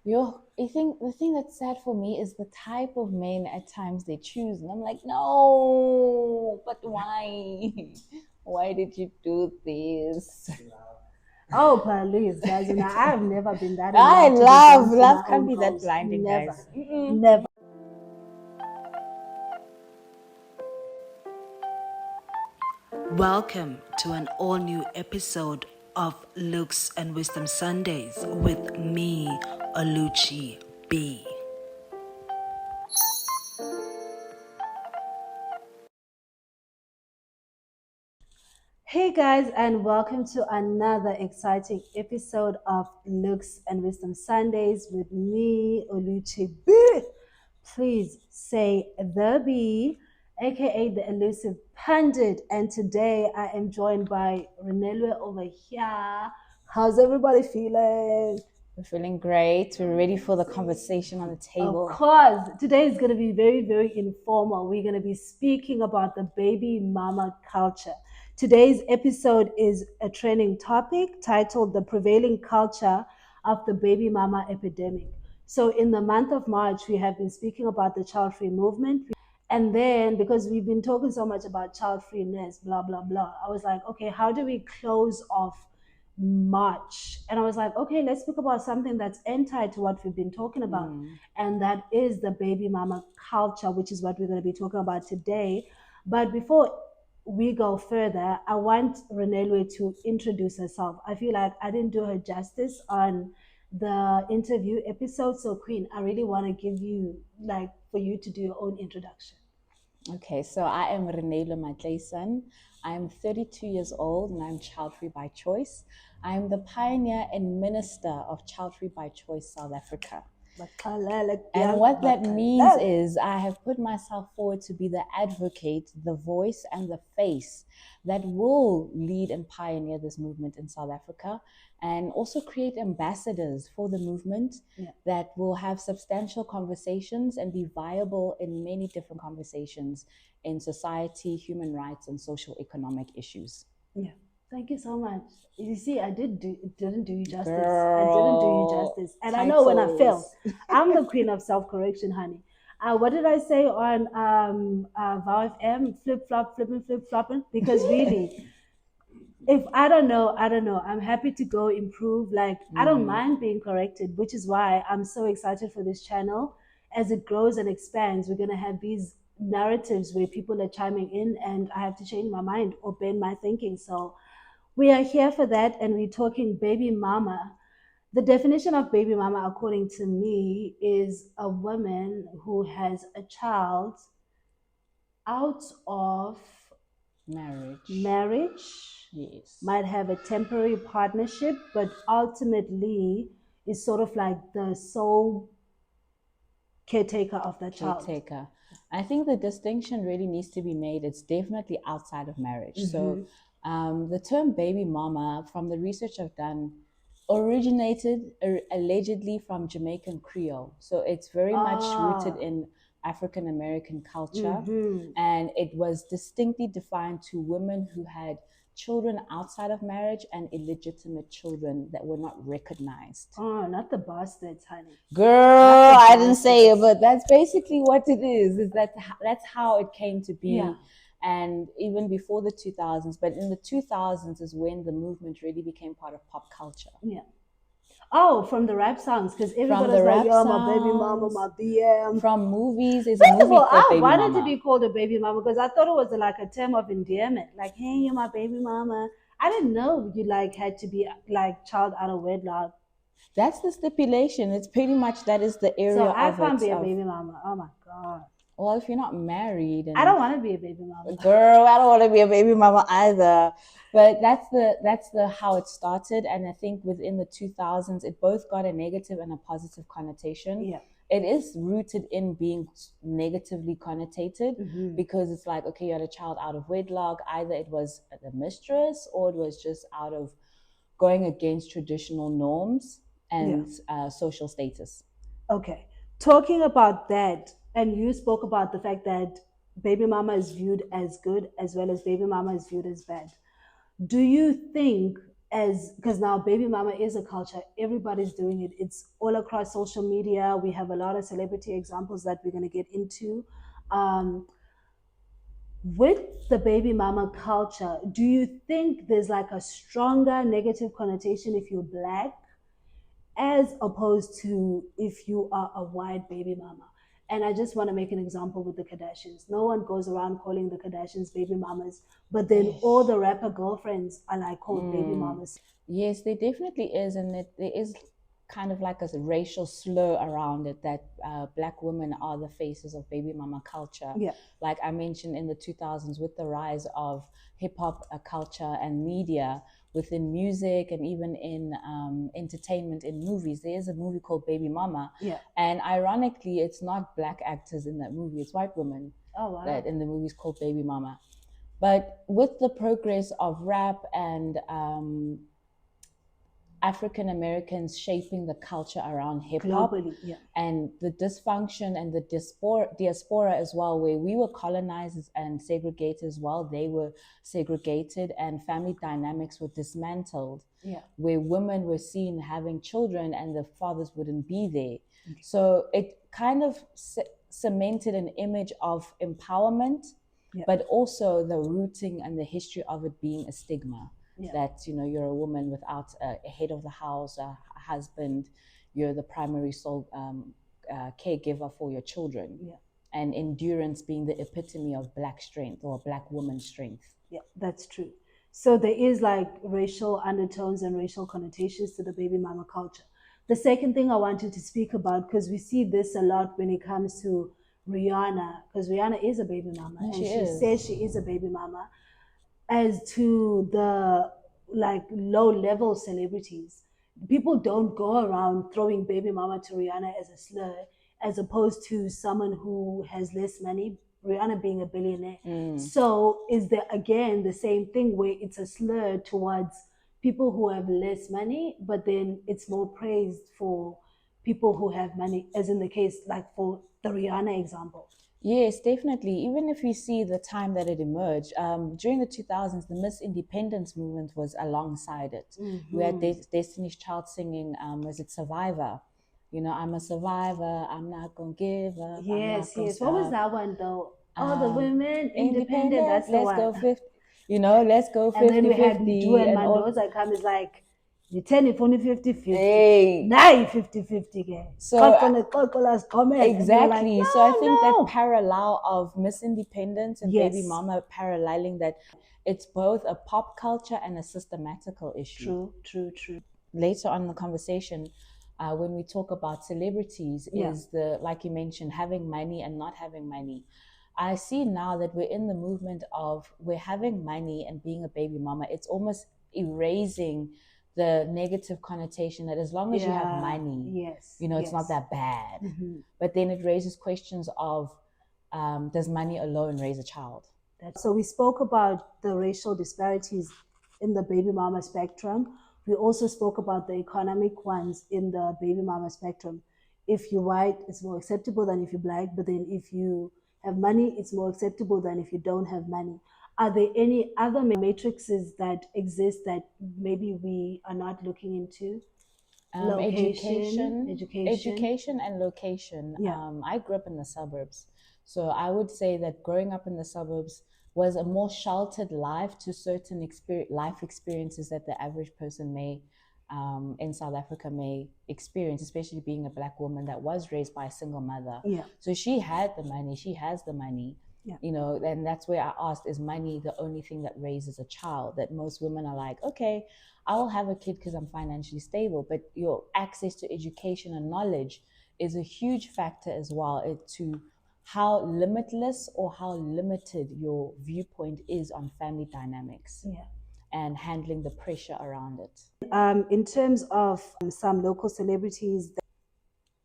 I think the thing that's sad for me is the type of men at times they choose, and I'm like, no, but why? Why did you do this? Oh, please, guys, I've never been that in I love to be love done to love my can't own be that goals. blinding, Never, guys. Mm-mm. never. Welcome to an all new episode of Looks and Wisdom Sundays with me, Oluchi B. Hey guys, and welcome to another exciting episode of Looks and Wisdom Sundays with me, Oluchi B. Please say the B, aka the elusive pundit. And today I am joined by Renelwe over here. How's everybody feeling? We're feeling great. We're ready for the conversation on the Of table. course, today is going to be very, very informal. We're going to be speaking about the baby mama culture. Today's episode is a trending topic titled The Prevailing Culture of the Baby Mama Epidemic. So, in the month of March, we have been speaking about the child free movement. And then, because we've been talking so much about child freeness, blah, blah, blah, I was like, okay, how do we close off March? And I was like, okay, let's speak about something that's anti to what we've been talking about. And that is the baby mama culture, which is what we're going to be talking about today. But before we go further, I want Renelwe to introduce herself. I feel like I didn't do her justice on the interview episode. So, Queen, I really want to give you, like, for you to do your own introduction. Okay, so I am Renee Matlayson. I'm 32 years old and I'm child free by choice. I'm the pioneer and minister of Child Free by Choice South Africa. And what that means is I have put myself forward to be the advocate, the voice, and the face that will lead and pioneer this movement in South Africa, and also create ambassadors for the movement that will have substantial conversations and be viable in many different conversations in society, human rights, and social economic issues. Yeah. Thank you so much. You see, didn't do you justice. Girl, I didn't do you justice. And I know when I fail, I'm the queen of self-correction, honey. What did I say on Vow FM? Flip flop, flipping, flip flopping? Because really, if I don't know, I don't know. I'm happy to go improve. Like, I don't mind being corrected, which is why I'm so excited for this channel. As it grows and expands, we're going to have these narratives where people are chiming in and I have to change my mind or bend my thinking. So we are here for that, and we're talking baby mama. The definition of baby mama, according to me, is a woman who has a child out of marriage, yes, might have a temporary partnership, but ultimately is sort of like the sole caretaker of the child. Caretaker. I think the distinction really needs to be made. It's definitely outside of marriage. So the term baby mama, from the research I've done, originated allegedly from Jamaican Creole. So it's very much rooted in African American culture. And it was distinctly defined to women who had children outside of marriage and illegitimate children that were not recognized. Oh, not the bastards, honey. Girl, I didn't say it, but that's basically what it is that's how it came to be. Yeah. And even before the 2000s, but in the 2000s is when the movement really became part of pop culture. Yeah. Oh, from the rap songs, because everybody's the like, rap "Yo, my baby mama, songs, my BM." From movies, there's a First of movie all, called I Baby wanted Mama. to be called a baby mama because I thought it was like a term of endearment. Like, hey, you're my baby mama. I didn't know you like had to be like child out of wedlock. That's the stipulation. It's pretty much that is the area So of I can't it. be a baby mama. Oh my god. Well, if you're not married, and I don't want to be a baby mama. Girl, I don't want to be a baby mama either. But that's the how it started, and I think within the 2000s, it both got a negative and a positive connotation. Yeah. It is rooted in being negatively connotated because it's like, okay, you had a child out of wedlock. Either it was the mistress or it was just out of going against traditional norms and social status. Okay. Talking about that, and you spoke about the fact that baby mama is viewed as good as well as baby mama is viewed as bad. Do you think as because now baby mama is a culture, everybody's doing it. It's all across social media. We have a lot of celebrity examples that we're going to get into. Um, with the baby mama culture, do you think there's like a stronger negative connotation if you're black as opposed to if you are a white baby mama? And I just want to make an example with the Kardashians. No one goes around calling the Kardashians baby mamas, but then all the rapper girlfriends are like called baby mamas. Yes, there definitely is, and there is kind of like a racial slur around it that black women are the faces of baby mama culture. Yeah. Like I mentioned in the 2000s, with the rise of hip hop culture and media within music and even in entertainment in movies, there is a movie called Baby Mama. Yeah. And ironically, it's not black actors in that movie, it's white women. Oh, wow. That in the movie is called Baby Mama. But with the progress of rap and African Americans shaping the culture around hip hop, yeah, and the dysfunction and the diaspora as well, where we were colonized and segregated as well, they were segregated, and family dynamics were dismantled, yeah, where women were seen having children and the fathers wouldn't be there. So it kind of cemented an image of empowerment, yeah, but also the rooting and the history of it being a stigma. yeah. That, you know, you're a woman without a head of the house, a husband, you're the primary sole caregiver for your children. Yeah. And endurance being the epitome of black strength or black woman strength. Yeah, that's true. So there is like racial undertones and racial connotations to the baby mama culture. The second thing I wanted to speak about, because we see this a lot when it comes to Rihanna, because Rihanna is a baby mama, and she says she is a baby mama, as to the like low level celebrities. People don't go around throwing baby mama to Rihanna as a slur, as opposed to someone who has less money, Rihanna being a billionaire. So is there again the same thing where it's a slur towards people who have less money, but then it's more praised for people who have money, as in the case like for the Rihanna example? Yes, definitely. Even if you see the time that it emerged, during the 2000s, the Miss Independence movement was alongside it. We had Destiny's Child singing, was it Survivor? You know, I'm a survivor, I'm not going to give up. Yes, yes. What was that one though? All the women Independent, that's the let's one. go 50, you know, let's go 50-50. And then we had Mdu and Mandoza come is like, the 10 if only 50-50. Hey. 9 50-50 game. So exactly. Like, no, so I think that parallel of Miss Independence and Baby Mama paralleling that it's both a pop culture and a systematical issue. True. Later on in the conversation, when we talk about celebrities, is the, like you mentioned, having money and not having money. I see now that we're in the movement of we're having money and being a baby mama. It's almost erasing the negative connotation that as long as you have money, you know, it's not that bad. But then it raises questions of, does money alone raise a child? So we spoke about the racial disparities in the baby mama spectrum. We also spoke about the economic ones in the baby mama spectrum. If you're white, it's more acceptable than if you're black, but then if you have money, it's more acceptable than if you don't have money. Are there any other matrices that exist that maybe we are not looking into? Education and location. I grew up in the suburbs. So I would say that growing up in the suburbs was a more sheltered life to certain life experiences that the average person may in South Africa may experience, especially being a black woman that was raised by a single mother. So she had the money, she has the money, you know, and that's where I asked, is money the only thing that raises a child? That most women are like, okay, I'll have a kid because I'm financially stable, but your access to education and knowledge is a huge factor as well to how limitless or how limited your viewpoint is on family dynamics and handling the pressure around it. In terms of some local celebrities,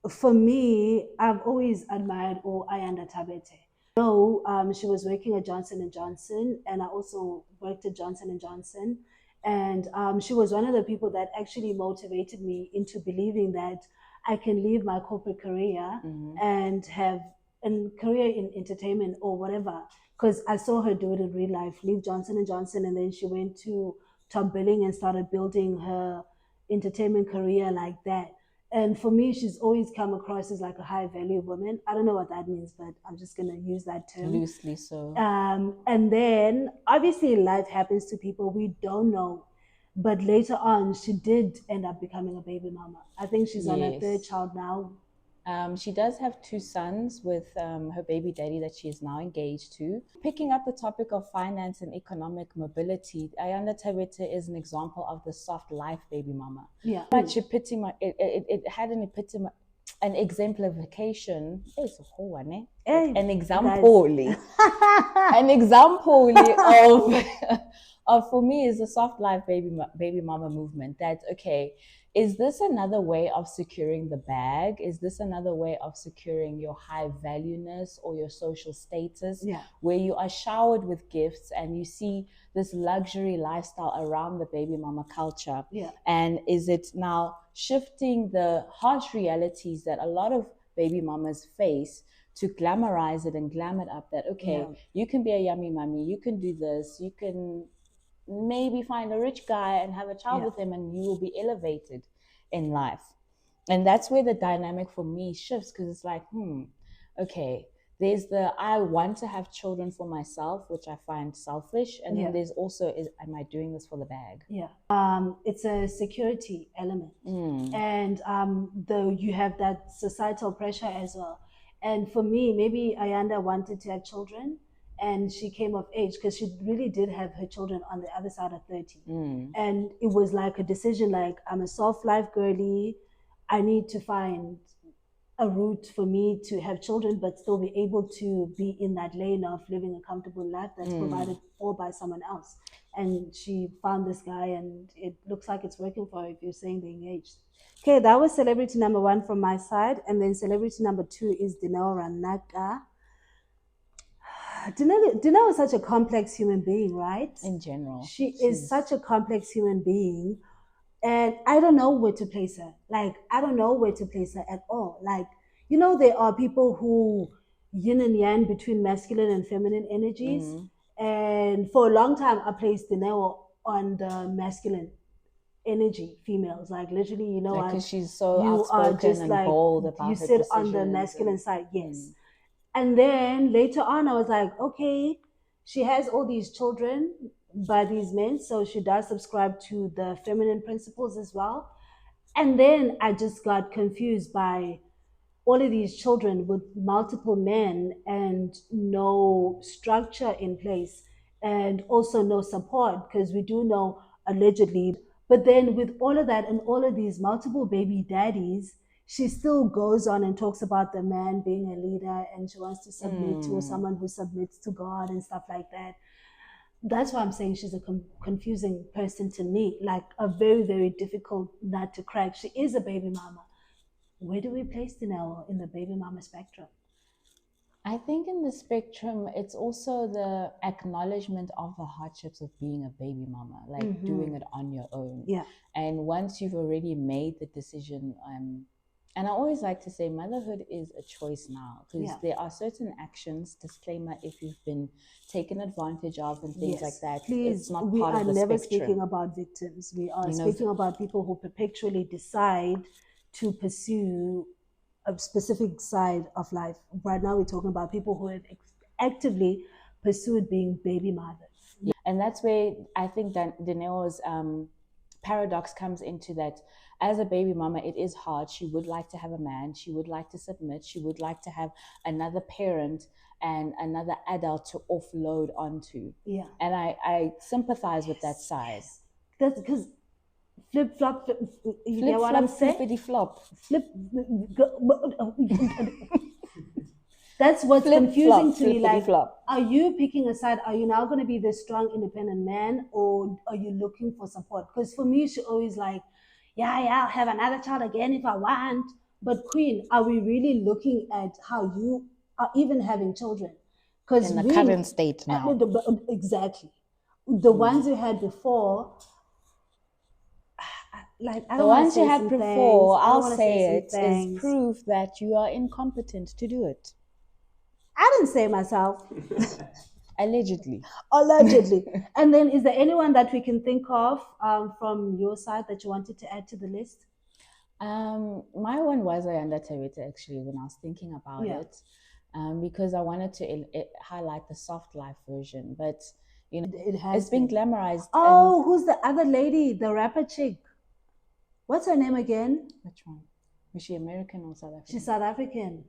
for me, I've always admired Thando Thabethe. She was working at Johnson & Johnson, and I also worked at Johnson & Johnson. And she was one of the people that actually motivated me into believing that I can leave my corporate career and have a career in entertainment or whatever. Because I saw her do it in real life, leave Johnson & Johnson, and then she went to top billing and started building her entertainment career like that. And for me, she's always come across as like a high value woman. I don't know what that means, but I'm just going to use that term. Loosely so. And then obviously life happens to people we don't know. But later on, she did end up becoming a baby mama. I think she's on her Yes. third child now. She does have 2 sons with her baby daddy that she is now engaged to. Picking up the topic of finance and economic mobility, Thando Thabethe is an example of the soft life baby mama. Yeah. Much it had an exemplification. An example. An example of for me is the soft life baby mama movement. That okay, is this another way of securing the bag? Is this another way of securing your high valueness or your social status? Yeah. Where you are showered with gifts and you see this luxury lifestyle around the baby mama culture. Yeah. And is it now shifting the harsh realities that a lot of baby mamas face to glamorize it and glam it up that, okay, Yeah. you can be a yummy mommy, you can do this, you can maybe find a rich guy and have a child with him and you will be elevated in life. And that's where the dynamic for me shifts, because it's like, okay, there's the I want to have children for myself, which I find selfish, and then there's also am I doing this for the bag? Yeah. It's a security element. And though you have that societal pressure as well. And for me, maybe Ayanda wanted to have children and she came of age because she really did have her children on the other side of 30. And it was like a decision, like, I'm a soft life girly. I need to find a route for me to have children, but still be able to be in that lane of living a comfortable life that's provided for by someone else. And she found this guy and it looks like it's working for her if you're saying they're engaged. Okay, that was celebrity number 1 from my side. And then celebrity number 2 is Dineo Ranaka. Dineo is such a complex human being, right? In general. She is such a complex human being. And I don't know where to place her. Like, I don't know where to place her at all. Like, you know, there are people who yin and yang between masculine and feminine energies. And for a long time, I placed Dineo on the masculine energy, females. Like, literally, you know, because she's so you outspoken are just and like, bold about you her sit on the decisions masculine side, yes. And then later on, I was like, okay, she has all these children by these men, so she does subscribe to the feminine principles as well. And then I just got confused by all of these children with multiple men and no structure in place and also no support, because we do know allegedly. But then with all of that and all of these multiple baby daddies, she still goes on and talks about the man being a leader and she wants to submit to someone who submits to God and stuff like that. That's why I'm saying she's a confusing person to me, like a very, very difficult nut to crack. She is a baby mama. Where do we place Dineo in the baby mama spectrum? I think in the spectrum, it's also the acknowledgement of the hardships of being a baby mama, like doing it on your own. Yeah. And once you've already made the decision, and I always like to say motherhood is a choice now, because there are certain actions, disclaimer, if you've been taken advantage of and things like that, please, it's not we part are of the never spectrum. speaking about victims. We are speaking about people who perpetually decide to pursue a specific side of life. Right now, we're talking about people who have actively pursued being baby mothers. Yeah. And that's where I think that Dineo's paradox comes into that. As a baby mama, it is hard. She would like to have a man. She would like to submit. She would like to have another parent and another adult to offload onto. Yeah. And I sympathize with that side. That's because flip flop, you know what I'm saying? Flippity flop. That's what's confusing to me. Like, flop. Are you picking a side? Are you now going to be the strong, independent man, or are you looking for support? Because for me, she always like, I'll have another child again if I want. But Queen, are we really looking at how you are even having children? Because in the current state now. Exactly. The ones you had before, like, I don't the ones you had before, I'll say it, is proof that you are incompetent to do it. I didn't say myself. Allegedly. Allegedly. And then is there anyone that we can think of from your side that you wanted to add to the list? My one was Thando Thabethe actually when I was thinking about it, because I wanted to highlight the soft life version, but you know, it's been glamorized. Oh, who's the other lady, the rapper chick? What's her name again? Which one? Was she American or South African? She's South African.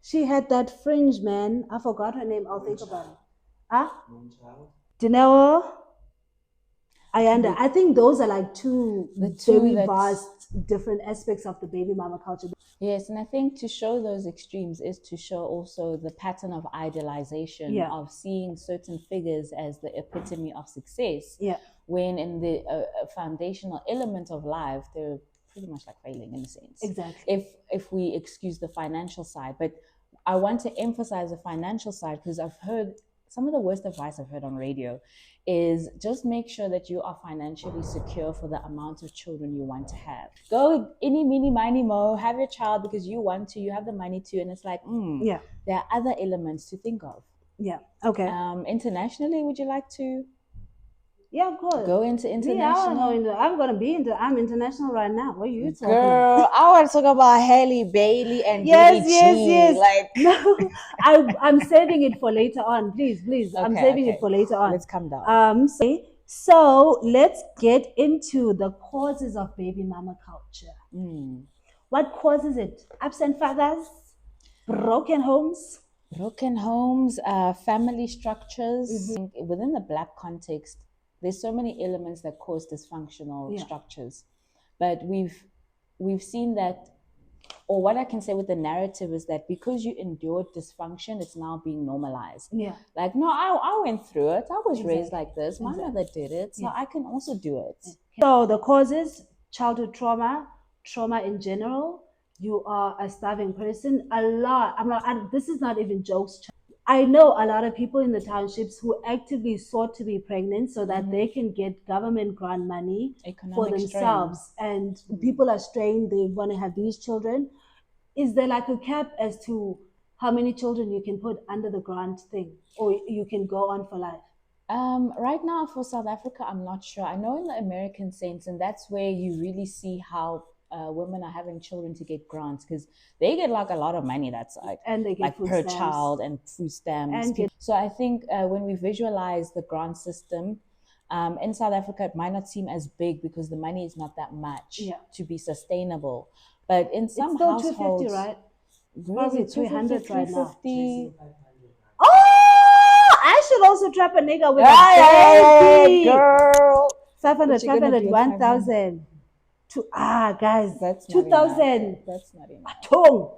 She had that fringe, man. I forgot her name. I'll think about it. Huh? Dineo. I think those are like two very vast, different aspects of the baby mama culture. Yes, and I think to show those extremes is to show also the pattern of idealization of seeing certain figures as the epitome of success. Yeah. When in the foundational element of life, they're pretty much like failing in a sense. Exactly. If we excuse the financial side, but I want to emphasize the financial side because I've heard some of the worst advice I've heard on radio is just make sure that you are financially secure for the amount of children you want to have. Go any, mini, miny, mo, have your child because you want to, you have the money to, and it's like, there are other elements to think of. Yeah, okay. Internationally, would you like to? Yeah, of course. Go into international. Yeah, I'm international right now. What are you talking Girl, about? I want to talk about Halle Bailey and yes. Like, no, I'm saving it for later on. Please. Okay, I'm saving it for later on. Let's come down. So let's get into the causes of baby mama culture. What causes it? Absent fathers, broken homes. Broken homes, family structures. Within the Black context, there's so many elements that cause dysfunctional structures. But we've seen that, or what I can say with the narrative is that because you endured dysfunction, it's now being normalized. Yeah. Like, no, I went through it. I was raised like this. My mother did it, so I can also do it. So the causes, childhood trauma in general. You are a starving person. This is not even jokes. I know a lot of people in the townships who actively sought to be pregnant so that they can get government grant money for themselves. And people are strained. They want to have these children. Is there like a cap as to how many children you can put under the grant thing, or you can go on for life? Right now for South Africa, I'm not sure. I know in the American sense, and that's where you really see how women are having children to get grants because they get like a lot of money that side, and they get like food per stamps. child and food stamps. So I think when we visualize the grant system in South Africa, it might not seem as big because the money is not that much to be sustainable. But in some households, 250, right? Probably 300 right now. Oh, I should also trap a nigga with a baby. Girl. 500, 1,000. Guys, that's 2,000. That's not enough.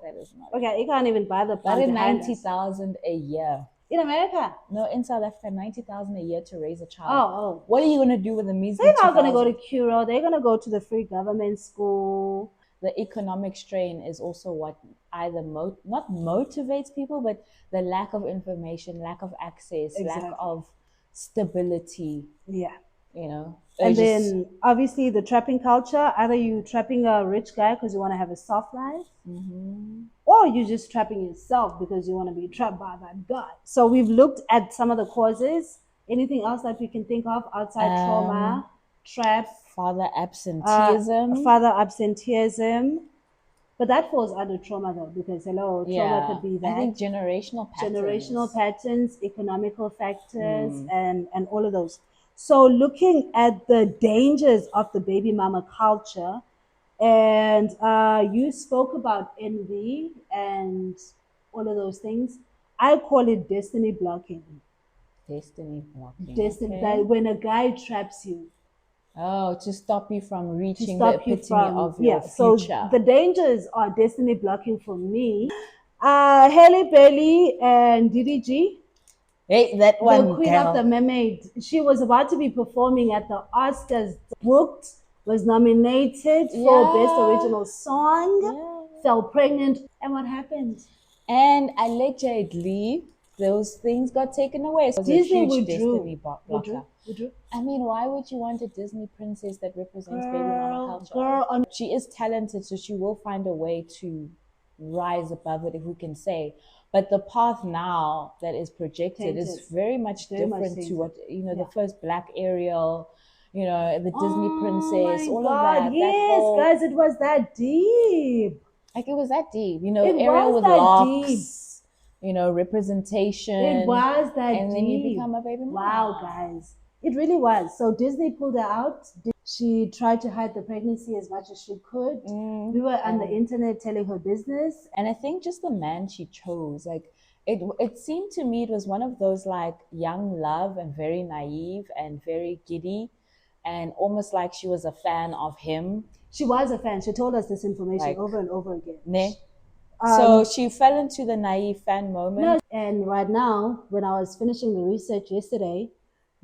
That is not okay, you can't even buy the plant. That is 90,000 a year. In America? No, in South Africa, 90,000 a year to raise a child. Oh. What are you gonna do with the measly? They're not gonna go to Curo. They're gonna go to the free government school. The economic strain is also what either not motivates people, but the lack of information, lack of access, lack of stability. Yeah. You know. And then obviously the trapping culture, either you trapping a rich guy because you want to have a soft life, or you're just trapping yourself because you want to be trapped by that guy. So we've looked at some of the causes. Anything else that we can think of outside trauma, trap? Father absenteeism. But that falls under trauma though, because trauma could be that. I think generational patterns, economical factors, and all of those. So looking at the dangers of the baby mama culture, and you spoke about envy and all of those things. I call it destiny blocking. When a guy traps you. Oh, to stop you from reaching the epitome of your future. So the dangers are destiny blocking for me. Halle Bailey and DDG. Hey, that one, the Queen of the Mermaid. She was about to be performing at the Oscars. Booked, was nominated for Best Original Song, fell pregnant, and what happened? And allegedly, those things got taken away. So Disney withdrew. Withdrew. I mean, why would you want a Disney princess that represents baby mama culture? She is talented, so she will find a way to rise above it, if we can say. But the path now that is projected is Tainted. very much Very much different to what, tainted. the first Black Ariel, the Disney Oh princess, my all of God. that, that Yes, whole, guys, it was that deep. like, it was that deep, It Ariel was with that deep. locks, representation, It was that and then you deep. become a baby mama. Wow, guys. It really was. So Disney pulled her out. She tried to hide the pregnancy as much as she could. We were on the internet telling her business. And I think just the man she chose, like, it seemed to me it was one of those, like, young love and very naive and very giddy, and almost like she was a fan of him. She was a fan. She told us this information Like, over and over again. Ne? So she fell into the naive fan moment. No, and right now, when I was finishing the research yesterday,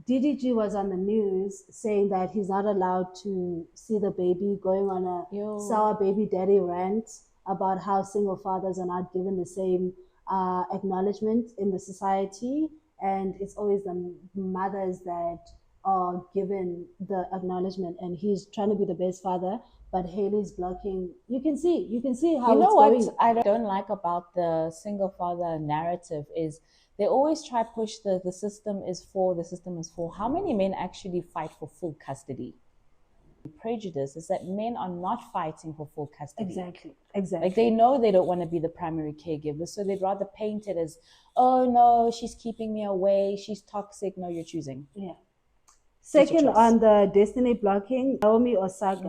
DDG was on the news saying that he's not allowed to see the baby, going on a sour baby daddy rant about how single fathers are not given the same acknowledgement in the society, and it's always the mothers that are given the acknowledgement, and he's trying to be the best father, but Haley's blocking. You can see how it's going. What I don't like about the single father narrative is they always try push the system is for. How many men actually fight for full custody? Prejudice is that men are not fighting for full custody. Exactly. Like, they know they don't want to be the primary caregiver, so they'd rather paint it as, oh no, she's keeping me away, she's toxic. No, you're choosing. Yeah. Second on the destiny blocking, Naomi Osaka.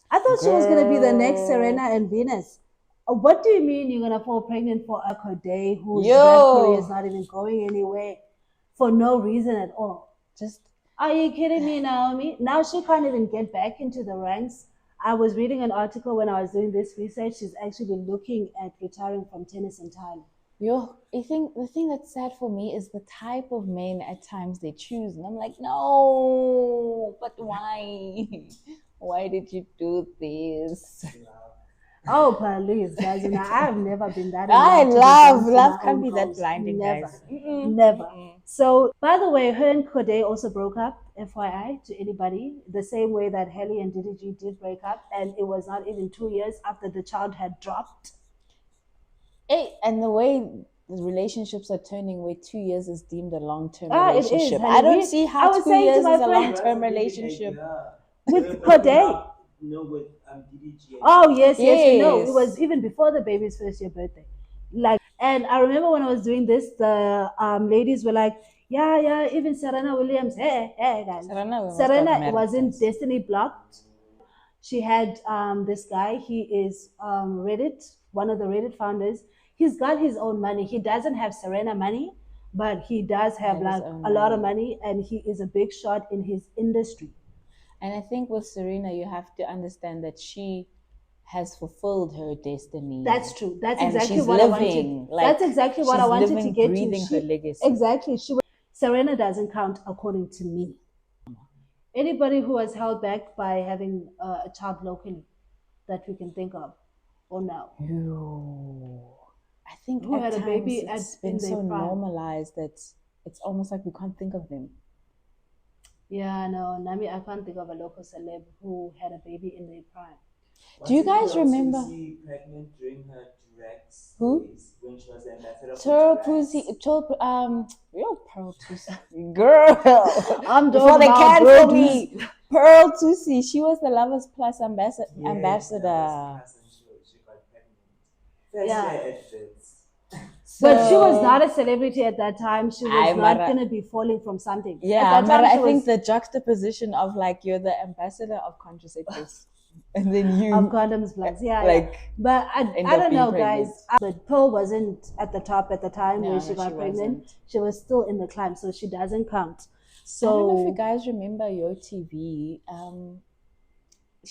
I thought she was going to be the next Serena and Venus. What do you mean you're going to fall pregnant for a Corday whose career is not even going anywhere for no reason at all? Are you kidding me, Naomi? Now she can't even get back into the ranks. I was reading an article when I was doing this research. She's actually looking at retiring from tennis entirely. I think the thing that's sad for me is the type of men at times they choose. And I'm like, no, but why? Why did you do this? Oh, please, guys. I've never been that. Love can't be that blinding, never, guys. Never. So, by the way, her and Corday also broke up, FYI, to anybody, the same way that Halle and DDG did break up, and it was not even 2 years after the child had dropped. Hey, and the way the relationships are turning, where 2 years is deemed a long-term relationship. It is. I don't see how 2 years is a long-term relationship. With Corday. With DDG. Oh yes, it was even before the baby's first year birthday. And I remember when I was doing this, the ladies were like, yeah, even Serena Williams, hey guys, Serena wasn't destiny blocked. She had this guy. He is Reddit, one of the Reddit founders. He's got his own money. He doesn't have Serena money, but he does have like a lot of money, and he is a big shot in his industry. And I think with Serena, you have to understand that she has fulfilled her destiny. That's true. That's exactly what I wanted. That's exactly what I wanted to get to. Her legacy. Exactly. Serena doesn't count according to me. Anybody who was held back by having a child locally that we can think of, or no? I think who had a baby it's been so normalized that it's almost like we can't think of them. Yeah, no, Nami, I can't think of a local celeb who had a baby in their prime. Do you guys remember? Was she pregnant during her Drex days when she was the ambassador Pearl Tusi. Girl, before they cancel me. Pearl Tusi, she was the Lovers Plus ambassador. She got pregnant. Yeah. But she was not a celebrity at that time. She was not going to be falling from something. Yeah, but I think the juxtaposition of, like, you're the ambassador of contraceptives and then you... Of condoms plus, But I don't know, guys. But Pearl wasn't at the top at the time when she got pregnant. She was still in the climb, so she doesn't count. So I don't know if you guys remember Yo TV.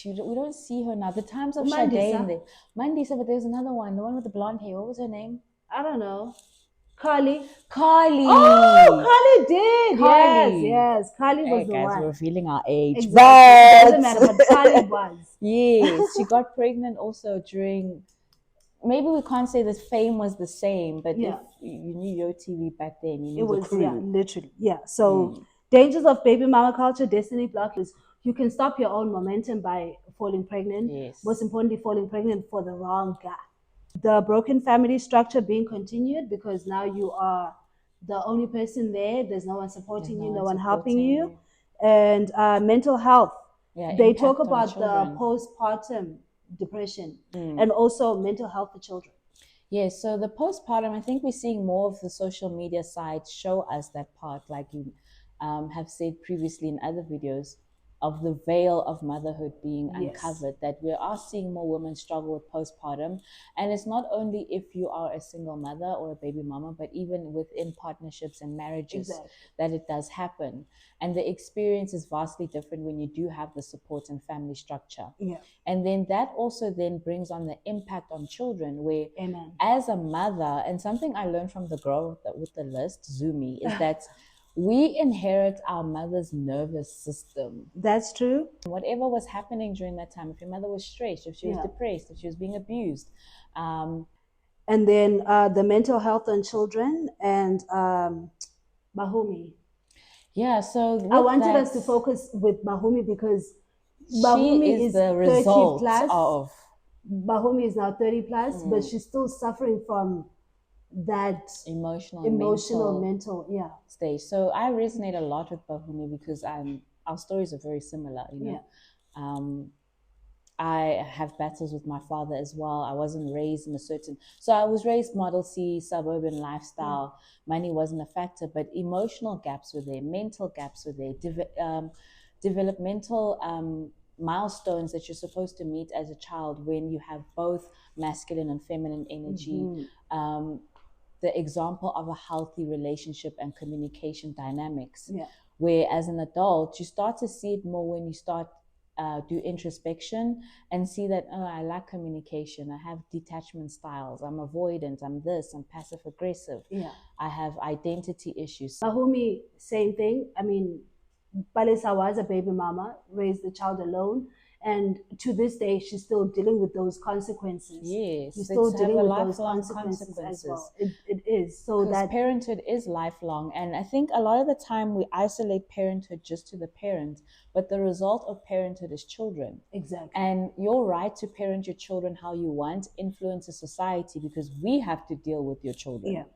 We don't see her now. The times of Sade. Mandisa, but there's another one. The one with the blonde hair. What was her name? I don't know. Carly. Oh, Carly did. Yes. Carly was the one. We're revealing our age. Exactly. It doesn't matter, but Carly was. Yes, she got pregnant also during... Maybe we can't say the fame was the same, but if you knew Yo TV back then, you knew the crew. Yeah, literally. Yeah. So dangers of baby mama culture, destiny block is you can stop your own momentum by falling pregnant. Yes. Most importantly, falling pregnant for the wrong guy. The broken family structure being continued because now you are the only person there. There's no one supporting you, no one helping you. And mental health. Yeah, They talk impact on about the children. postpartum depression and also mental health for children. Yes, so the postpartum, I think we're seeing more of the social media sites show us that part, like you have said previously in other videos, of the veil of motherhood being uncovered, that we are seeing more women struggle with postpartum. And it's not only if you are a single mother or a baby mama, but even within partnerships and marriages that it does happen. And the experience is vastly different when you do have the support and family structure. And then that also then brings on the impact on children, where as a mother, and something I learned from the girl with the list, Zumi, is that we inherit our mother's nervous system. That's true. Whatever was happening during that time, if your mother was stressed, if she was depressed, if she was being abused. And then the mental health on children and Mahumi. Yeah, so I wanted us to focus with Mahumi because Mahumi is the result 30 plus. of. Mahumi is now 30 plus, but she's still suffering from that emotional mental stage. So I resonate a lot with Bahumi because our stories are very similar, you know. I have battles with my father as well. I wasn't raised in so I was raised Model C, suburban lifestyle. Money wasn't a factor, but emotional gaps were there, mental gaps were there, developmental milestones that you're supposed to meet as a child when you have both masculine and feminine energy. The example of a healthy relationship and communication dynamics, where as an adult, you start to see it more when you start do introspection and see that, oh, I lack communication. I have detachment styles. I'm avoidant. I'm this. I'm passive aggressive. I have identity issues. Mahumi, same thing. I mean, Palesa was a baby mama, raised the child alone. And to this day, she's still dealing with those consequences. Yes, she's still dealing with those consequences as well. It is. So that parenthood is lifelong. And I think a lot of the time we isolate parenthood just to the parent, but the result of parenthood is children. Exactly. And your right to parent your children how you want influences society because we have to deal with your children.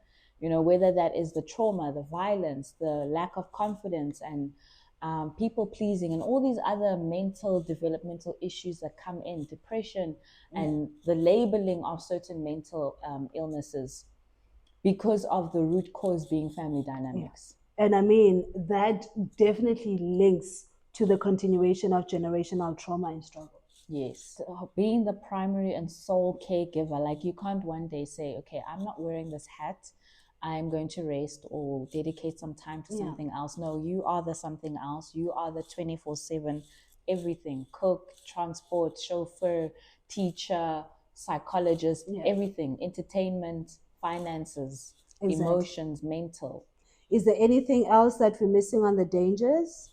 You know, whether that is the trauma, the violence, the lack of confidence, and people pleasing, and all these other mental developmental issues that come in, depression and the labeling of certain mental illnesses because of the root cause being family dynamics. And I mean, that definitely links to the continuation of generational trauma and struggle. Yes, being the primary and sole caregiver, like you can't one day say, okay, I'm not wearing this hat, I'm going to rest or dedicate some time to something else. No, you are the something else. You are the 24/7 everything: cook, transport, chauffeur, teacher, psychologist, everything, entertainment, finances, emotions, mental. Is there anything else that we're missing on the dangers?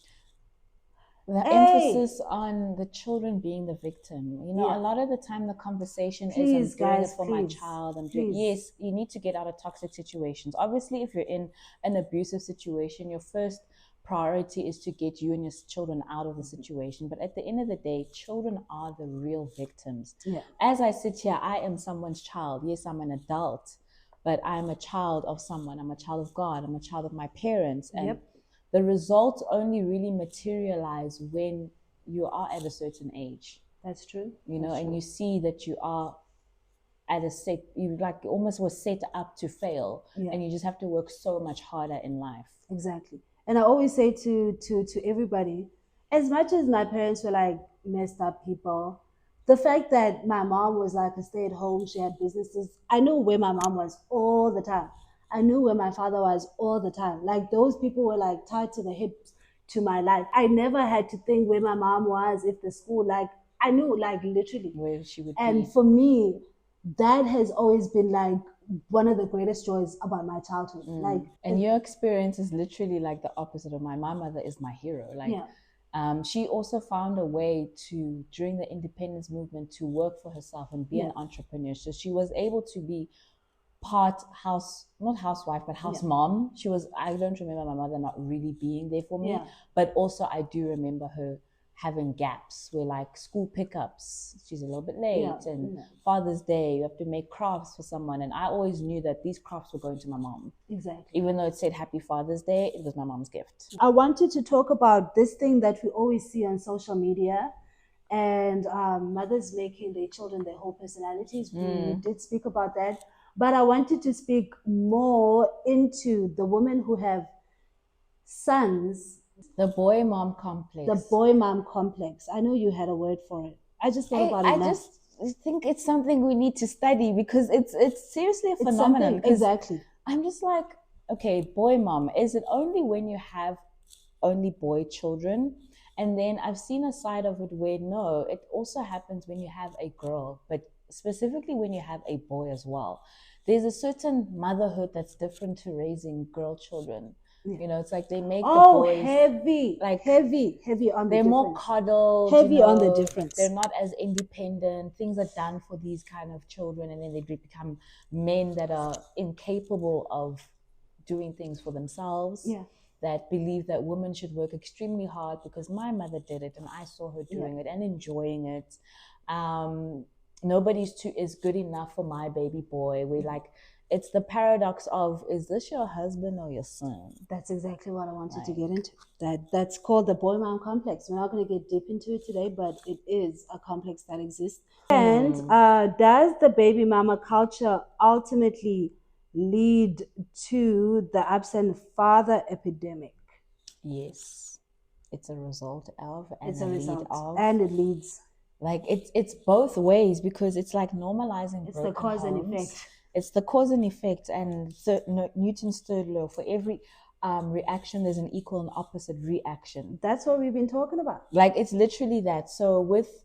The emphasis on the children being the victim. You know, a lot of the time the conversation is, I'm doing it for my child. Yes, you need to get out of toxic situations. Obviously, if you're in an abusive situation, your first priority is to get you and your children out of the situation. But at the end of the day, children are the real victims. As I sit here, I am someone's child. Yes, I'm an adult, but I'm a child of someone. I'm a child of God. I'm a child of my parents. And the results only really materialize when you are at a certain age. That's true. You know, and you see that you are at you like almost was set up to fail, and you just have to work so much harder in life. Exactly. And I always say to everybody, as much as my parents were like messed up people, the fact that my mom was like a stay-at-home, she had businesses, I knew where my mom was all the time. I knew where my father was all the time. Like those people were like tied to the hips to my life. I never had to think where my mom was, if the school, like I knew like literally where she would be. And for me, that has always been like one of the greatest joys about my childhood. And your experience is literally like the opposite of mine. My mother is my hero. She also found a way to, during the independence movement, to work for herself and be an entrepreneur. So she was able to be part not housewife, but house mom. She was, I don't remember my mother not really being there for me, but also I do remember her having gaps where like school pickups, she's a little bit late, and Yeah. Father's Day, you have to make crafts for someone. And I always knew that these crafts were going to my mom. Exactly. Even though it said Happy Father's Day, it was my mom's gift. I wanted to talk about this thing that we always see on social media, and mothers making their children their whole personalities. We did speak about that, but I wanted to speak more into the women who have sons. The boy mom complex. The boy mom complex. I know you had a word for it. I just thought about it now. I just think it's something we need to study, because it's seriously a phenomenon. Exactly. I'm just like, okay, boy mom, is it only when you have only boy children? And then I've seen a side of it where no, it also happens when you have a girl, but specifically when you have a boy as well. There's a certain motherhood that's different to raising girl children. Yeah. You know, it's like they make the boys heavy, like heavy on the they're difference. More coddled, heavy on the difference. They're not as independent. Things are done for these kind of children, and then they become men that are incapable of doing things for themselves. Yeah. That believe that women should work extremely hard because my mother did it and I saw her doing it and enjoying it. Nobody's is good enough for my baby boy. We like, it's the paradox of, is this your husband or your son? That's exactly what I wanted to get into. That's called the boy mom complex. We're not going to get deep into it today, but it is a complex that exists. And does the baby mama culture ultimately lead to the absent father epidemic? Yes, it's a result of, and it's a result of, and it leads. Like it's both ways, because it's like normalizing. It's the cause homes. and effect. It's the cause and effect, and Newton's third law: for every reaction, there's an equal and opposite reaction. That's what we've been talking about. Like it's literally that. So with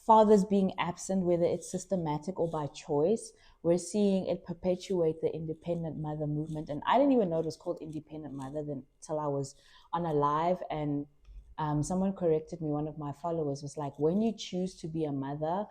fathers being absent, whether it's systematic or by choice, we're seeing it perpetuate the independent mother movement. And I didn't even know it was called independent mother until I was on a live, and someone corrected me. One of my followers was like, when you choose to be a mother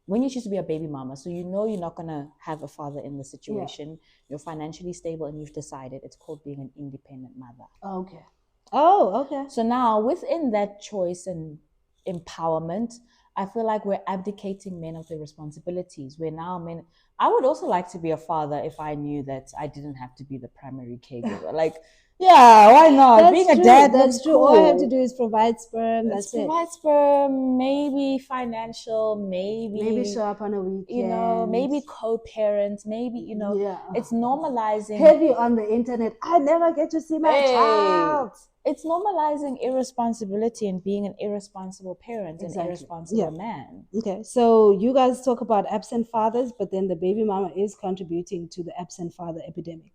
when you choose to be a baby mama, so you know you're not going to have a father in the situation, you're financially stable and you've decided, it's called being an independent mother. Okay. Oh, okay. So now within that choice and empowerment, I feel like we're abdicating men of their responsibilities. We're now men. I would also like to be a father if I knew that I didn't have to be the primary caregiver. Like, yeah, why not? That's being true. A dad, that's true. Cool. All I have to do is provide sperm. That's it. Provide sperm, maybe financial, maybe show up on a weekend. You know, maybe co-parent, maybe, you know, it's normalizing. Heavy on the internet. I never get to see my child. It's normalizing irresponsibility and being an irresponsible parent, an irresponsible man. Okay, so you guys talk about absent fathers, but then the baby mama is contributing to the absent father epidemic.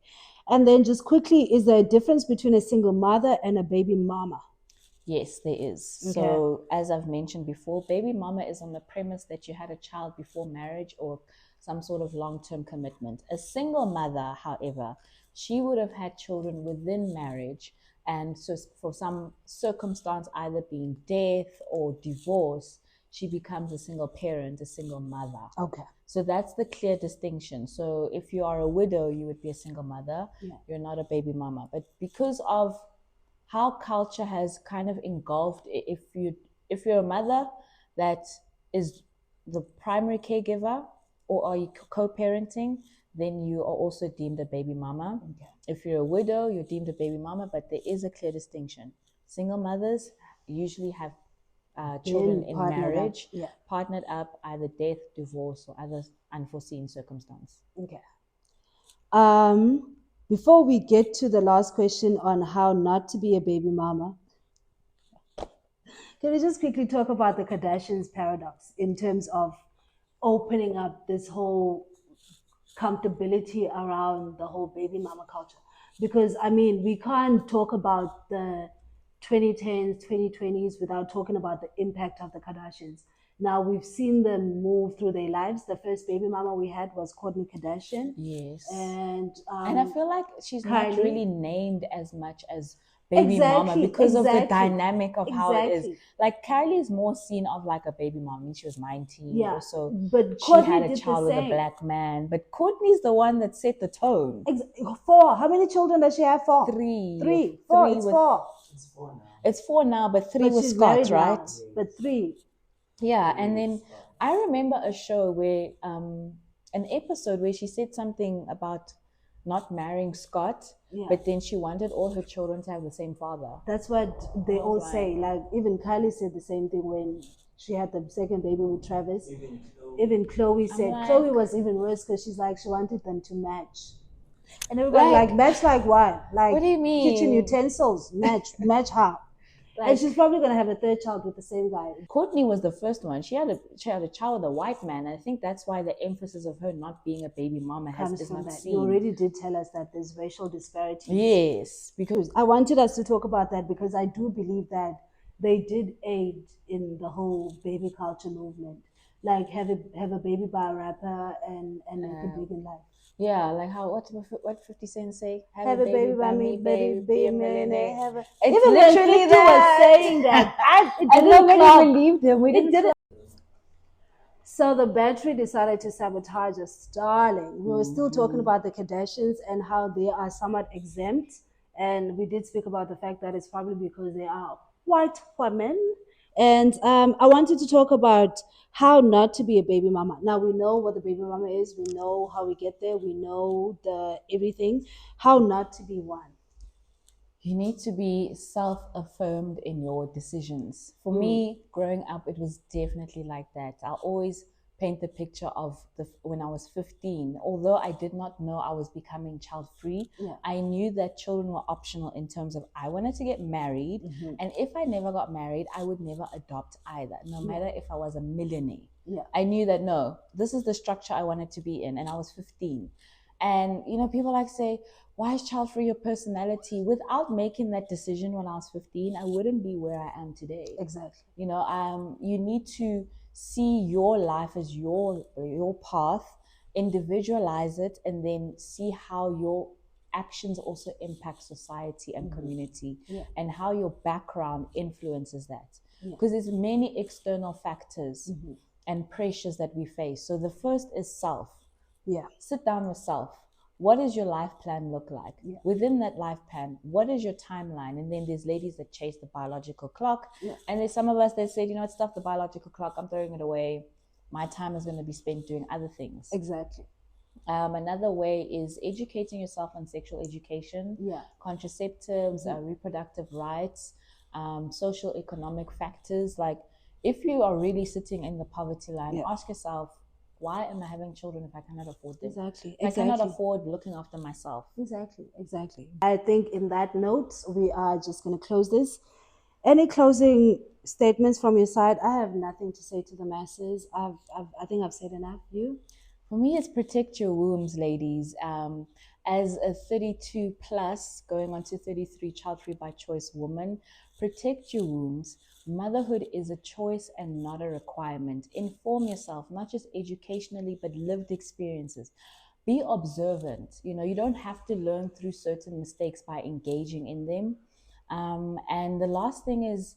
And then just quickly, is there a difference between a single mother and a baby mama? Yes, there is. Okay. So as I've mentioned before, baby mama is on the premise that you had a child before marriage or some sort of long-term commitment. A single mother, however, she would have had children within marriage. And so for some circumstance, either being death or divorce, she becomes a single parent, a single mother. Okay. So that's the clear distinction. So if you are a widow, you would be a single mother. Yeah. You're not a baby mama. But because of how culture has kind of engulfed, if you're a mother that is the primary caregiver, or are you co-parenting, then you are also deemed a baby mama. Okay. If you're a widow, you're deemed a baby mama, but there is a clear distinction. Single mothers usually have children in marriage, partnered up, either death, divorce, or other unforeseen circumstance. Okay. Before we get to the last question on how not to be a baby mama, can we just quickly talk about the Kardashians paradox in terms of opening up this whole comfortability around the whole baby mama culture? Because, I mean, we can't talk about the 2010s, 2020s without talking about the impact of the Kardashians. Now, we've seen them move through their lives. The first baby mama we had was Kourtney Kardashian. Yes. And I feel like she's Kylie. Not really named as much as baby mama because of the dynamic of how it is. Like Kylie is more seen of like a baby mom when she was 19 or so. But she had a child with a black man. But Kourtney's the one that set the tone. 4. How many children does she have? 4. 3. 3. 4. It's 4. It's 4 now. It's 4 now, but 3 But was she's Scott, married right? now. But 3. Yeah, and then I remember a show where an episode where she said something about not marrying Scott, but then she wanted all her children to have the same father. That's what they all say. Like even Kylie said the same thing when she had the second baby with Travis. Even Chloe said Chloe was even worse because she's like she wanted them to match. And everybody like match like what? Like what do you mean? Kitchen utensils. Match how? And she's probably gonna have a third child with the same guy. Courtney was the first one. She had a child with a white man. And I think that's why the emphasis of her not being a baby mama is not seen. You already did tell us that there's racial disparities. Yes, because I wanted us to talk about that because I do believe that they did aid in the whole baby culture movement. Like have a baby by a rapper and make it big in life. Yeah, like what 50 Cent say? Have a baby by me, baby, be a millionaire. It's even literally when 50 was saying that, I nobody believed him. We didn't. So the battery decided to sabotage us, darling. We were still talking about the Kardashians and how they are somewhat exempt, and we did speak about the fact that it's probably because they are white women. And I wanted to talk about how not to be a baby mama. Now we know what the baby mama is. We know how we get there. We know the everything. How not to be one. You need to be self-affirmed in your decisions. For me, growing up, it was definitely like that. I always paint the picture of when I was 15. Although I did not know I was becoming child-free, I knew that children were optional in terms of I wanted to get married. And if I never got married, I would never adopt either, no matter if I was a millionaire. I knew that, no, this is the structure I wanted to be in. And I was 15. And, people like say, why is child free your personality? Without making that decision when I was 15, I wouldn't be where I am today. Exactly. You need to see your life as your path, individualize it, and then see how your actions also impact society and community, and how your background influences that. Because there's many external factors and pressures that we face. So the first is self. Sit down with self. What does your life plan look like? Within that life plan, what is your timeline? And then there's ladies that chase the biological clock. And there's some of us that said, it's stuff the biological clock, I'm throwing it away. My time is going to be spent doing other things. Exactly. Another way is educating yourself on sexual education, contraceptives, reproductive rights, social economic factors. Like if you are really sitting in the poverty line, ask yourself, why am I having children if I cannot afford them? Exactly. I cannot afford looking after myself. Exactly. I think in that note, we are just going to close this. Any closing statements from your side? I have nothing to say to the masses. I think I've said enough. You? For me, it's protect your wombs, ladies. As a 32 plus, going on to 33 child-free by choice woman, protect your wombs. Motherhood is a choice and not a requirement. Inform yourself, not just educationally, but lived experiences. Be observant. You don't have to learn through certain mistakes by engaging in them. And the last thing is,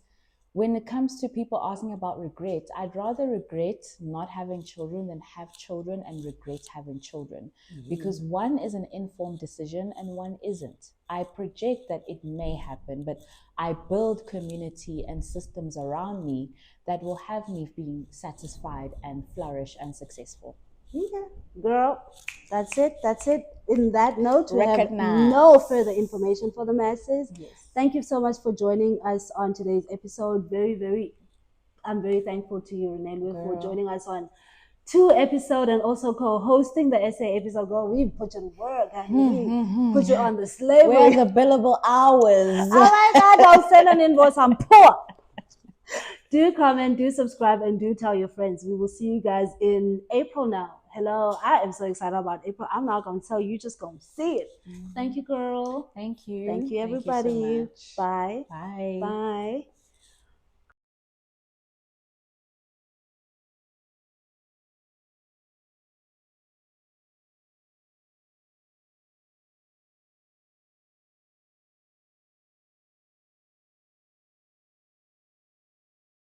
when it comes to people asking about regret, I'd rather regret not having children than have children and regret having children. Because one is an informed decision and one isn't. I project that it may happen, but I build community and systems around me that will have me being satisfied and flourish and successful. Yeah, girl, that's it. In that note, we have no further information for the masses. Thank you so much for joining us on today's episode. I'm very thankful to you, Renelle, for joining us on 2 episodes and also co-hosting the SA episode. Girl, we put you to work. We put you on the slave. Where's the billable hours? Oh my God, I'll send an invoice. I'm poor. Do comment, do subscribe, and do tell your friends. We will see you guys in April now. Hello, I am so excited about April. I'm not going to tell you, just going to see it. Thank you, girl. Thank you. Thank you, everybody. Thank you so much. Bye. Bye. Bye.